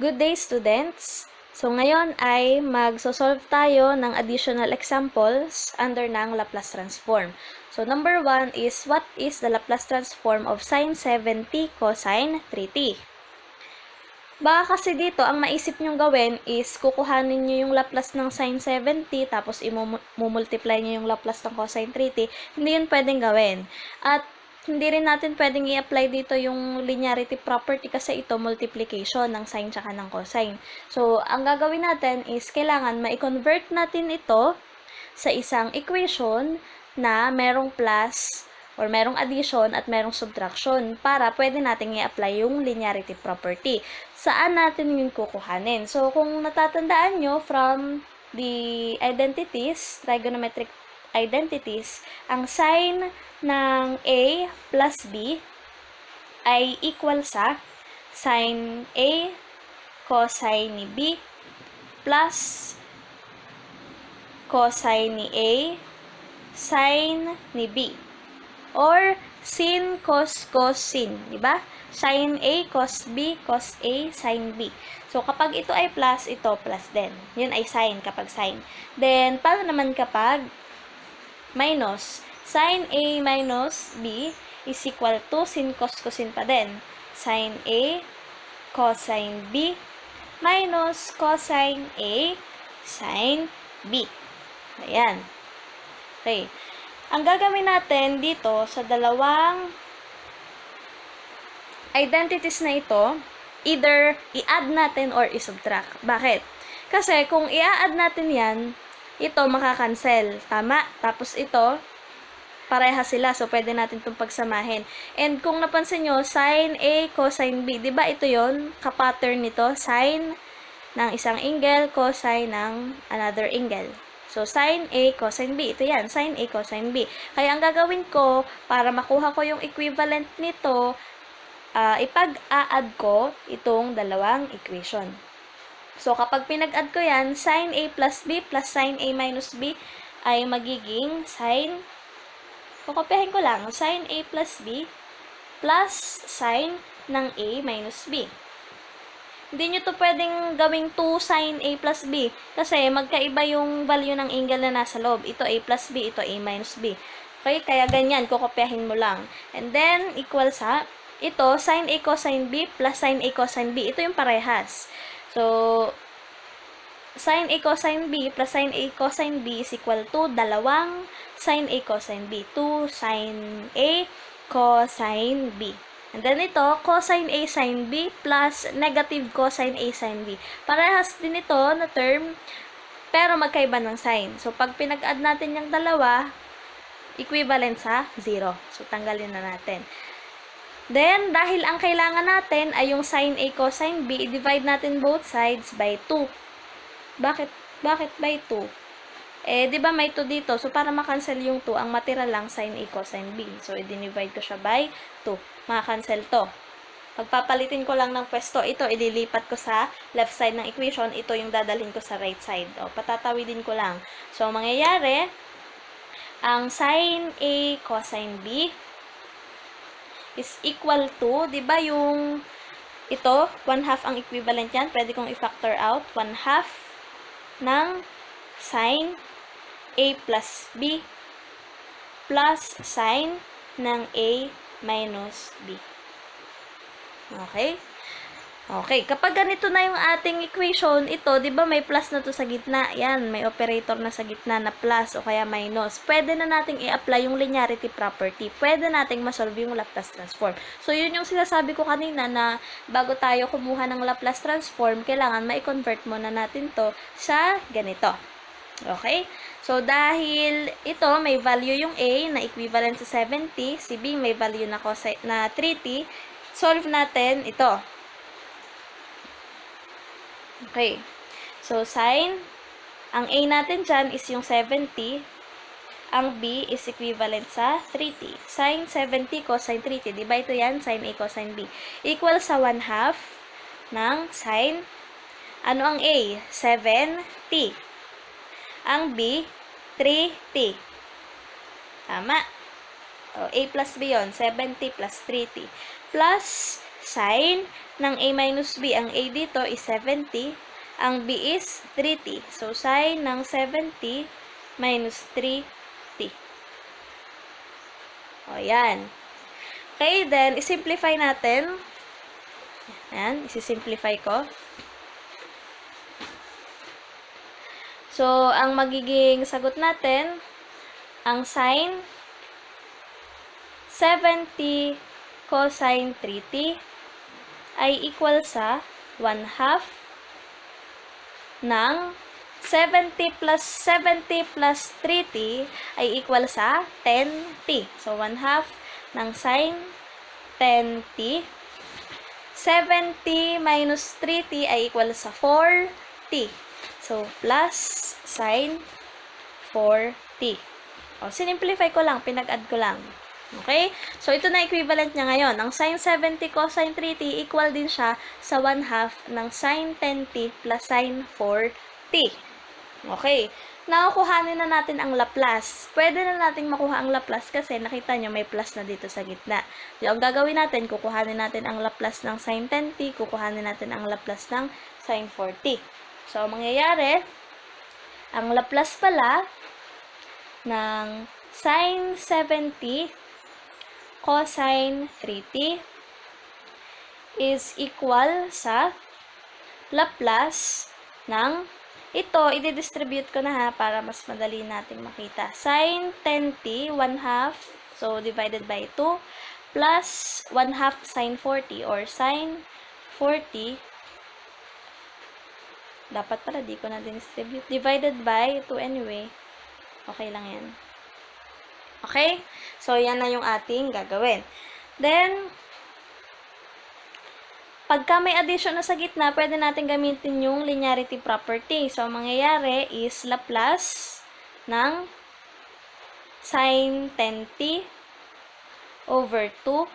Good day, students! So, ngayon ay magsosolve tayo ng additional examples under ng Laplace transform. So, number 1 is, what is the Laplace transform of sine 7t cosine 3t? Baka kasi dito, ang maisip nyong gawin is kukuhanin nyo yung Laplace ng sine 7t, tapos imumultiply nyo yung Laplace ng cosine 3t. Hindi yun pwedeng gawin. At hindi rin natin pwedeng i-apply dito yung linearity property kasi ito multiplication ng sine tsaka ng cosine. So, ang gagawin natin is kailangan ma-convert natin ito sa isang equation na merong plus or merong addition at merong subtraction para pwede natin i-apply yung linearity property. Saan natin yung kukuhanin? So, kung natatandaan nyo from the identities, trigonometric identities, ang sine ng A plus B ay equal sa sine A cosine ni B plus cosine ni A sine ni B. Or sin cos cos sin, di ba? Sin A cos B cos A sin B. So kapag ito ay plus, ito plus din. Yun ay sin kapag sin. Then paano naman kapag minus? Sin A minus B is equal to sin cos cosine pa din. Sin A cosine B minus cosine A sin B. Ayan. Okay. Ang gagawin natin dito sa dalawang identities na ito, either i-add natin or i-subtract. Bakit? Kasi kung i-add natin yan, ito makakancel. Tama? Tapos ito, pareha sila. So, pwede natin itong pagsamahin. And kung napansin nyo, sin A, cosine B. Diba ito yon kapattern nito? Sin ng isang angle, cosine ng another angle. So, sin A, cosine B. Ito yan, sin A, cosine B. Kaya ang gagawin ko, para makuha ko yung equivalent nito, ipag-a-add ko itong dalawang equation. So, kapag pinag-add ko yan, sin A plus B plus sin A minus B ay magiging sin, kukopyahin ko lang, sin A plus B plus sin ng A minus B. Hindi nyo to pwedeng gawing 2 sin A plus B kasi magkaiba yung value ng angle na nasa loob. Ito A plus B, ito A minus B. Okay, kaya ganyan, kukopyahin mo lang. And then, equal sa, ito, sin A cosine B plus sin A cosine B. Ito yung parehas. So, sin A cosine B plus sin A cosine B is equal to dalawang sin A cosine B. 2 sin A cosine B. And then ito, cosine A sin B plus negative cosine A sin B. Parehas din ito na term, pero magkaiba ng sign. So, pag pinag-add natin yung dalawa, equivalent sa 0. So, tanggalin na natin. Then, dahil ang kailangan natin ay yung sin A cosine B, i-divide natin both sides by 2. Bakit by 2? Di ba may 2 dito? So, para makancel yung 2, ang matira lang sin A cosine B. So, i-divide ko siya by 2. Maka-cancel to. Pagpapalitin ko lang ng pwesto, ito ililipat ko sa left side ng equation, ito yung dadalhin ko sa right side. O, patatawidin ko lang. So, mangyayari, ang sin A cosine B is equal to, di ba yung ito, 1/2 ang equivalent yan, pwede kong i-factor out, 1/2 ng sin A plus B plus sin ng A minus B. Okay? Okay. Kapag ganito na yung ating equation, ito, di ba may plus na to sa gitna? Yan, may operator na sa gitna na plus o kaya minus. Pwede na nating i-apply yung linearity property. Pwede nating masolve yung Laplace transform. So, yun yung sinasabi ko kanina na bago tayo kumuha ng Laplace transform, kailangan ma-convert muna natin to sa ganito. Okay? So, dahil ito, may value yung A na equivalent sa 70, si B may value na 3t, solve natin ito. Okay. So, sin, ang A natin dyan is yung 70, ang B is equivalent sa 3t. Sin 70 cosine 3t, diba ito yan? Sin A cosine B. Equal sa 1/2 ng sin, ano ang A? 7t. Ang B, 3t. Tama. O, A plus B yun. 70 plus 3t. Plus sine ng a minus b. Ang a dito is 70. Ang b is 3t. So, sine ng 70 minus 3t. O, yan. Okay, then, isimplify natin. Ayan, isisimplify ko. So, ang magiging sagot natin, ang sine 70 cosine 3t ay equal sa 1/2 ng 70 plus 3t ay equal sa 10t. So, 1/2 ng sine 10t. 70 minus 3t ay equal sa 4t. So, plus sine 4t. O, sinimplify ko lang, pinag-add ko lang. Okay? So, ito na equivalent niya ngayon. Ang sine 70 cosine 3t equal din siya sa 1/2 ng sine 10t plus sine 4t. Okay. Now, kuhanin na natin ang Laplace. Pwede na natin makuha ang Laplace kasi nakita nyo may plus na dito sa gitna. So, ang gagawin natin, kukuhanin natin ang Laplace ng sine 10t, kukuhanin natin ang Laplace ng sine 4t. So, mangyayari, ang Laplace pala ng sine 70 cosine 3t is equal sa Laplace ng ito, i-distribute ko na ha para mas madali nating makita. Sine 10t, 1/2, so divided by 2, plus 1/2 sine 40 or sine 40, dapat pala di ko na distribute, divided by 2 anyway. Okay lang yan. Okay? So, yan na yung ating gagawin. Then, pagka may addition na sa gitna, pwede natin gamitin yung linearity property. So, ang mangyayari is Laplace ng sine 10t over 2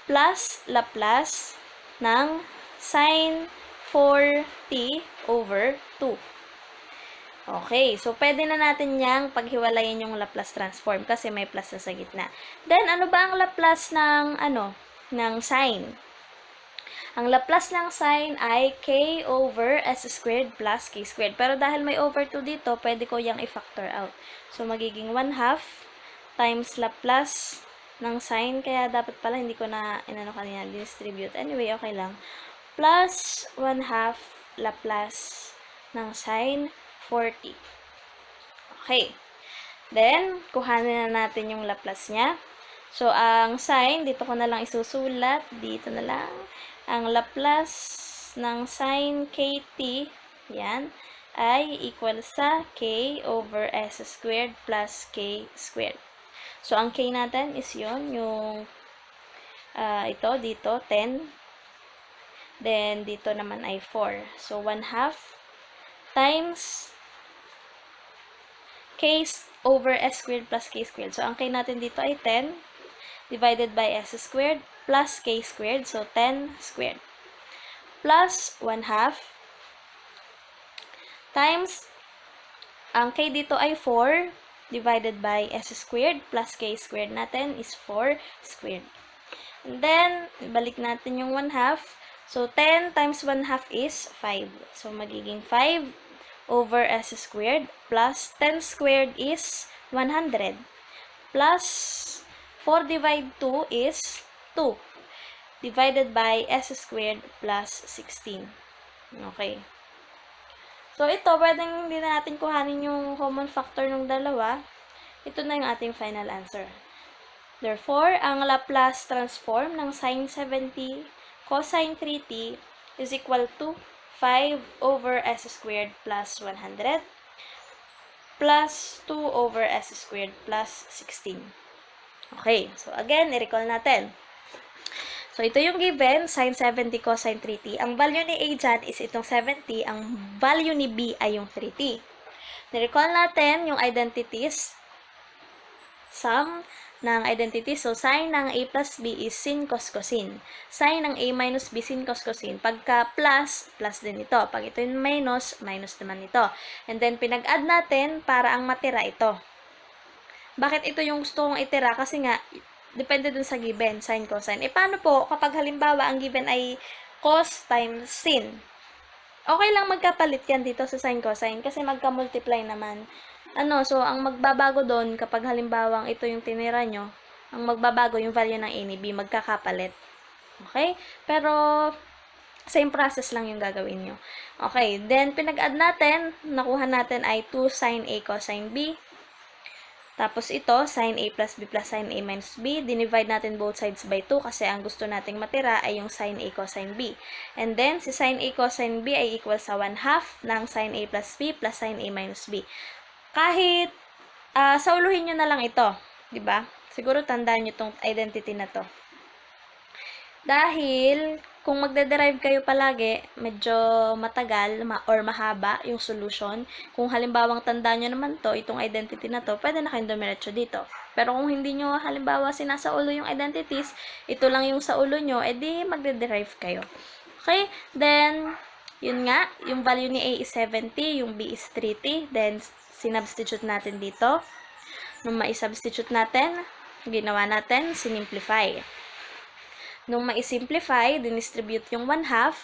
plus Laplace ng sine 4t over 2. Okay, so pwede na natin yang paghiwalayin yung Laplace transform kasi may plus na sa gitna. Then, ano ba ang Laplace ng, ng sine? Ang Laplace ng sine ay k over s squared plus k squared. Pero dahil may over 2 dito, pwede ko yang i-factor out. So, magiging 1/2 times Laplace ng sine. Kaya dapat pala hindi ko na kanina distribute. Anyway, okay lang. Plus 1/2 Laplace ng sine 40. Okay. Then, kuhanin na natin yung Laplace niya. So, ang sine, dito ko na lang isusulat. Dito na lang. Ang Laplace ng sine kt, yan, ay equal sa k over s squared plus k squared. So, ang k natin is yun, yung ito, dito, 10. Then, dito naman ay 4. So, 1/2 times k over s squared plus k squared. So, ang k natin dito ay 10 divided by s squared plus k squared. So, 10 squared. Plus 1/2 times, ang k dito ay 4 divided by s squared plus k squared natin is 4 squared. And then, balik natin yung 1/2. So, 10 times 1/2 is 5. So, magiging 5 over s squared plus 10 squared is 100 plus 4 divide 2 is 2 divided by s squared plus 16. Okay. So, ito, pwedeng hindi na natin kuhanin yung common factor ng dalawa. Ito na yung ating final answer. Therefore, ang Laplace transform ng sine 70 cosine 3t is equal to 5 over s squared plus 100 plus 2 over s squared plus 16. Okay. So, again, i-recall natin. So, ito yung given, sine 70 cosine 3t. Ang value ni A dyan is itong 70. Ang value ni B ay yung 3t. Ni-recall natin yung identities. Sum ng identities. So, sine ng A plus B is sin cos cosine. Sine ng A minus B sin cos cosine. Pagka plus, plus din ito. Pag ito yung minus, minus naman ito. And then, pinag-add natin para ang matira ito. Bakit ito yung gusto kong itira? Kasi nga, Depende dun sa given, sine, cosine. Paano po kapag halimbawa ang given ay cos times sin? Okay lang magkapalit yan dito sa sine, cosine kasi magka-multiply naman. So, ang magbabago doon kapag halimbawang ito yung tinira nyo, ang magbabago yung value ng A ni B, magkakapalit. Okay? Pero, same process lang yung gagawin nyo. Okay, then pinag-add natin, nakuha natin ay 2 sin A cosine B. Tapos ito, sin A plus B plus sin A minus B. Dinivide natin both sides by 2 kasi ang gusto nating matira ay yung sin A cosine B. And then, si sin A cosine B ay equal sa 1/2 ng sin A plus B plus sin A minus B. Kahit, sauluhin nyo na lang ito. Diba? Siguro tandaan nyo itong identity na to. Dahil, kung magde-derive kayo palagi, medyo matagal or mahaba yung solution. Kung halimbawang tandaan nyo naman to, itong identity na to, pwede na kayong dumiretso dito. Pero kung hindi nyo halimbawa sinasaulo yung identities, ito lang yung sa ulo nyo, edi magde-derive kayo. Okay? Then, yun nga, yung value ni A is 70, yung B is 30. Then, sinubstitute natin dito. Nung ma-substitute natin, ginawa natin, sinimplify. Nung ma-simplify, dinistribute yung 1/2.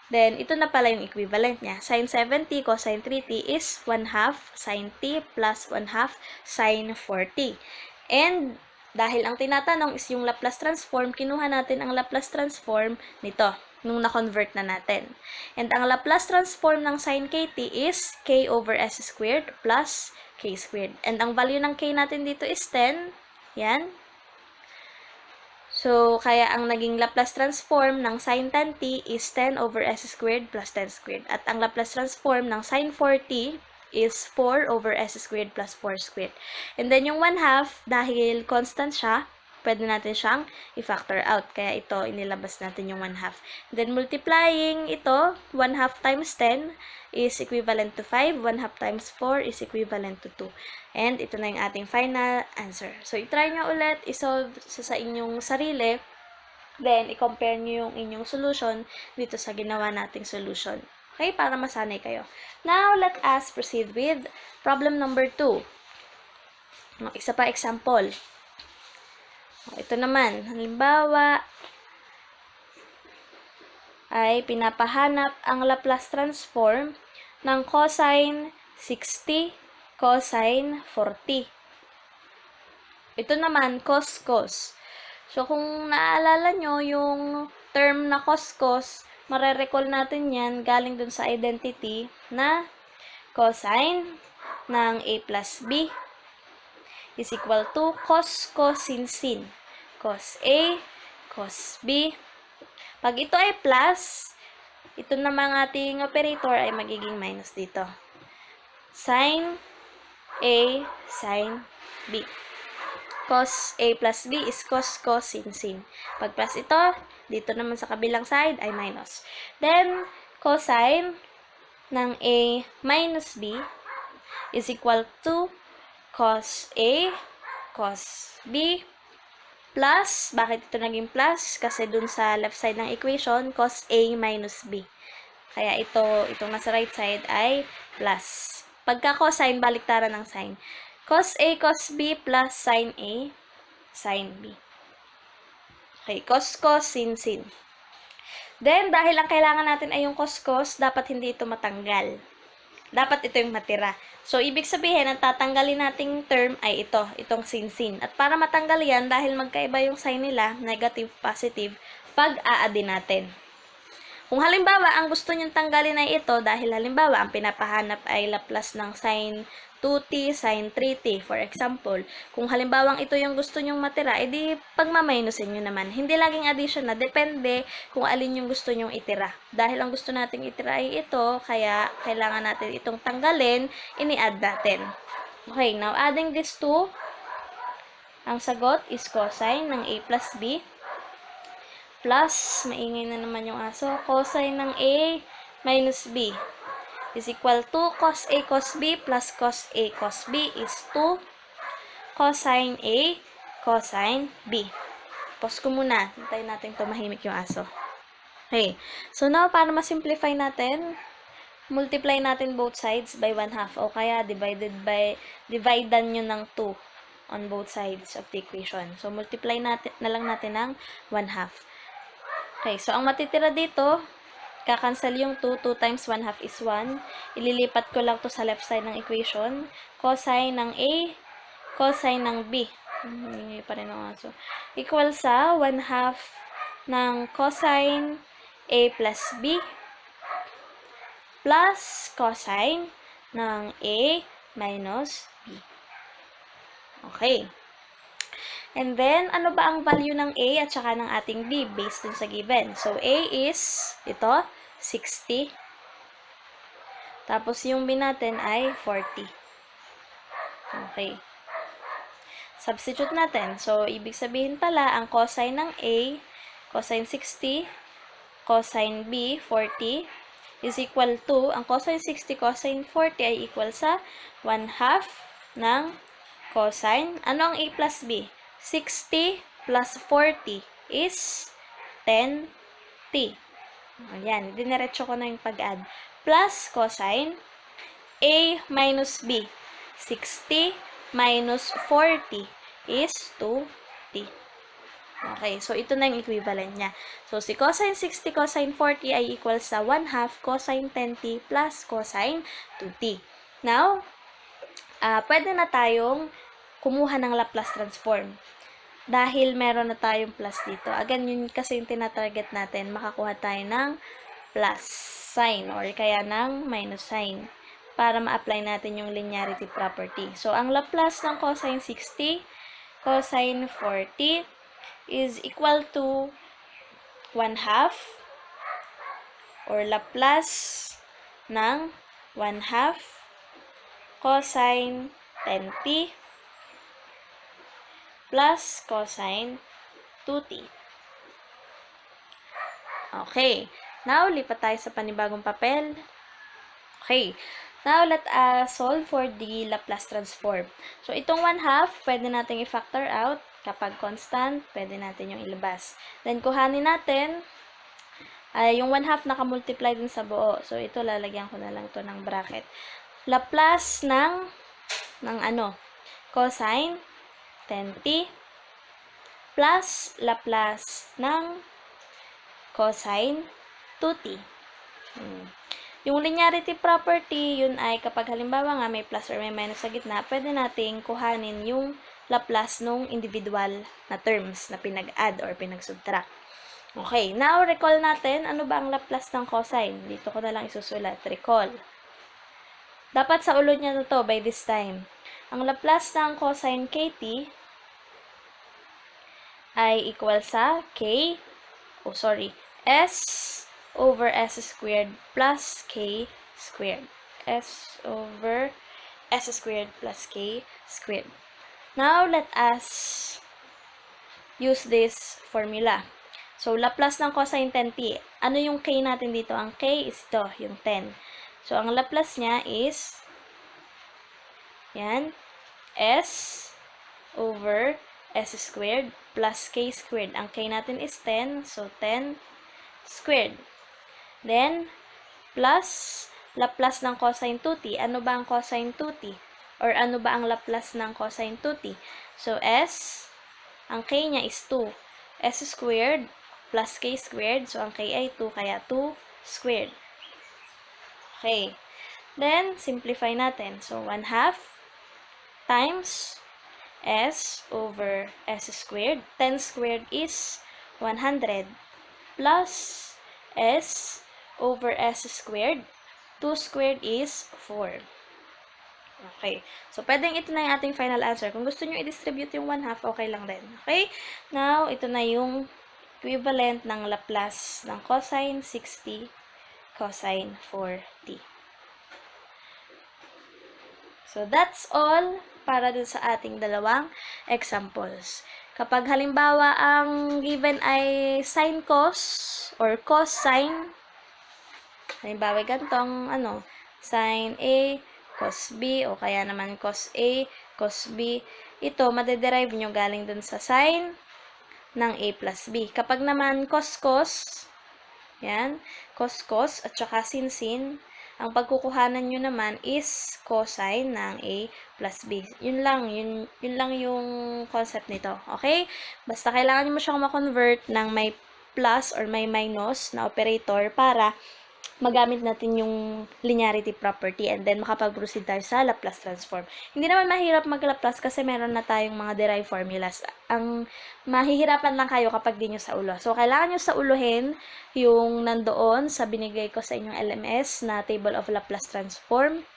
Then, ito na pala yung equivalent niya. Sin 70 cosine 3t is 1/2 sin t plus 1/2 sin 4t. And, dahil ang tinatanong is yung Laplace transform, kinuha natin ang Laplace transform nito, nung na-convert na natin. And ang Laplace transform ng sin kt is k over s squared plus k squared. And ang value ng k natin dito is 10. Yan. So, kaya ang naging Laplace transform ng sin 10t is 10 over s squared plus 10 squared. At ang Laplace transform ng sin 4t is 4 over s squared plus 4 squared. And then yung 1/2, dahil constant siya, pwede natin siyang i-factor out. Kaya ito, inilabas natin yung 1/2. Then multiplying ito, 1/2 times 10 is equivalent to 5. 1/2 times 4 is equivalent to 2. And ito na yung ating final answer. So, i-try nyo ulit, isolve sa inyong sarili. Then, i-compare nyo yung inyong solution dito sa ginawa nating solution. Okay? Para masanay kayo. Now, let us proceed with problem number 2. Isa pa example. Ito naman, halimbawa, ay pinapahanap ang Laplace transform ng cosine 60 cosine 40. Ito naman, cos. So, kung naaalala nyo, yung term na cos, marerecall natin yan galing dun sa identity na cosine ng A plus B is equal to cos sin sin. Cos A, cos B. Pag ito ay plus, ito namang ating operator ay magiging minus dito. Sin A, sin B. Cos A plus B is cos sin sin. Pag plus ito, dito naman sa kabilang side ay minus. Then, cosine ng A minus B is equal to cos A, cos B, plus, bakit ito naging plus? Kasi dun sa left side ng equation, cos A minus B. Kaya itong nasa right side ay plus. Pagka cosine, baliktaran ng sign. Cos A, cos B plus sin A, sin B. Okay, cos sin sin. Then, dahil ang kailangan natin ay yung cos, dapat hindi ito matanggal. Dapat ito yung matira. So, ibig sabihin, ang tatanggalin nating term ay itong sin. At para matanggal yan, dahil magkaiba yung sign nila, negative, positive, pag-a-addin natin. Kung halimbawa, ang gusto nyong tanggalin ay ito, dahil halimbawa, ang pinapahanap ay Laplace ng sin 2t, sin 3t, for example. Kung halimbawang ito yung gusto nyong matira, edi pagmaminusin nyo naman. Hindi laging addition na, depende kung alin yung gusto nyong itira. Dahil ang gusto nating itira ay ito, kaya kailangan natin itong tanggalin, ini-add natin. Okay, now adding this two, ang sagot is cosine ng A plus B, plus, maingay na naman yung aso, cosine ng A minus B is equal to cos A cos B plus cos A cos B is 2 cosine A cosine B. Pause ko muna. Hintayin natin tumahimik yung aso. Okay. So now, para ma-simplify natin, multiply natin both sides by 1/2 o kaya dividan nyo ng 2. on both sides of the equation. So, multiply natin, na lang natin ng 1/2. Okay, so ang matitira dito, kakancel yung 2. 2 times 1/2 is 1. Ililipat ko lang to sa left side ng equation. Cosine ng A, cosine ng B. Hindi pa rin ako. So, equal sa 1/2 ng cosine A plus B plus cosine ng A minus B. Okay. And then, ano ba ang value ng A at saka ng ating B based dun sa given? So, A is, ito, 60. Tapos, yung B natin ay 40. Okay. Substitute natin. So, ibig sabihin pala, ang cosine ng A, cosine 60, cosine B, 40, is equal to, ang cosine 60, cosine 40 ay equal sa 1/2 ng cosine. Ano ang A plus B? 60 plus 40 is 10t. Ayan, diniretso ko na yung pag-add. Plus cosine A minus B. 60 minus 40 is 2t. Okay, so ito na yung equivalent niya. So, si cosine 60, cosine 40 ay equal sa 1/2 cosine 10t plus cosine 2t. Now, pwede na tayong kumuha ng Laplace transform. Dahil meron na tayong plus dito. Again, yun kasi yung tinatarget natin. Makakuha tayo ng plus sign or kaya ng minus sign para ma-apply natin yung linearity property. So, ang Laplace ng cosine 60, cosine 40 is equal to 1/2 or Laplace ng 1/2 cosine 10t plus cosine 2t. Okay. Now, lipat tayo sa panibagong papel. Okay. Now, let us solve for the Laplace transform. So, itong 1/2, pwede natin i-factor out. Kapag constant, pwede natin yung ilabas. Then, kuhanin natin yung 1/2 nakamultiply din sa buo. So, ito, lalagyan ko na lang to ng bracket. Laplace ng cosine 10t plus Laplace ng cosine 2t. Yung linearity property, yun ay kapag halimbawa nga may plus or may minus sa gitna, pwede nating kuhanin yung Laplace nung individual na terms na pinag-add or pinag-subtract. Okay, now recall natin, ano ba ang Laplace ng cosine? Dito ko na lang isusulat, recall. Dapat sa ulo niya na to by this time. Ang Laplace ng cosine kt ay equal sa s over s squared plus k squared. S over s squared plus k squared. Now, let us use this formula. So, Laplace ng cosine 10t. Ano yung k natin dito? Ang k is ito, yung 10. So, ang Laplace niya is, yan, s over s squared plus k squared. Ang k natin is 10, so 10 squared. Then, plus Laplace ng cosine 2t. Ano ba ang cosine 2t? Or ano ba ang Laplace ng cosine 2t? So, s, ang k niya is 2. S squared plus k squared. So, ang k ay 2, kaya 2 squared. Okay. Then, simplify natin. So, 1/2 times s over s squared. 10 squared is 100 plus s over s squared. 2 squared is 4. Okay. So, pwedeng ito na yung ating final answer. Kung gusto nyo i-distribute yung 1/2, okay lang din. Okay? Now, ito na yung equivalent ng Laplace ng cosine 60, cosine 4t. So, that's all para dun sa ating dalawang examples. Kapag halimbawa ang given ay sine cos or cos sine, halimbawa gantong sine A, cos B, o kaya naman cos A, cos B, ito, madederive nyo galing dun sa sine ng A plus B. Kapag naman cos-cos, yan, cos-cos, at saka sin-sin, Ang pagkukuhanan nyo naman is cosine ng A plus B. Yun lang yung concept nito. Okay? Basta kailangan nyo mo siyang ma-convert ng may plus or may minus na operator para magamit natin yung linearity property and then makapag-proceed tayo sa Laplace transform. Hindi naman mahirap mag-Laplace kasi meron na tayong mga derived formulas. Ang mahihirapan lang kayo kapag di nyo sa ulo. So, kailangan nyo sa uluhin yung nandoon sa binigay ko sa inyong LMS na table of Laplace transform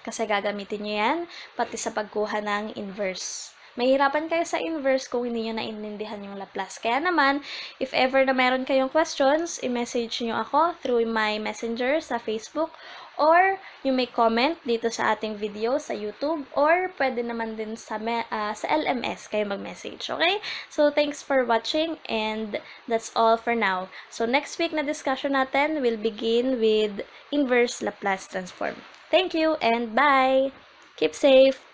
kasi gagamitin nyo yan pati sa pagkuha ng inverse. Mahirapan kayo sa inverse kung hindi nyo naiintindihan yung Laplace. Kaya naman, if ever na meron kayong questions, i-message nyo ako through my messenger sa Facebook or you may comment dito sa ating video sa YouTube or pwede naman din sa LMS kayo mag-message. Okay? So, thanks for watching and that's all for now. So, next week na discussion natin will begin with inverse Laplace transform. Thank you and bye! Keep safe!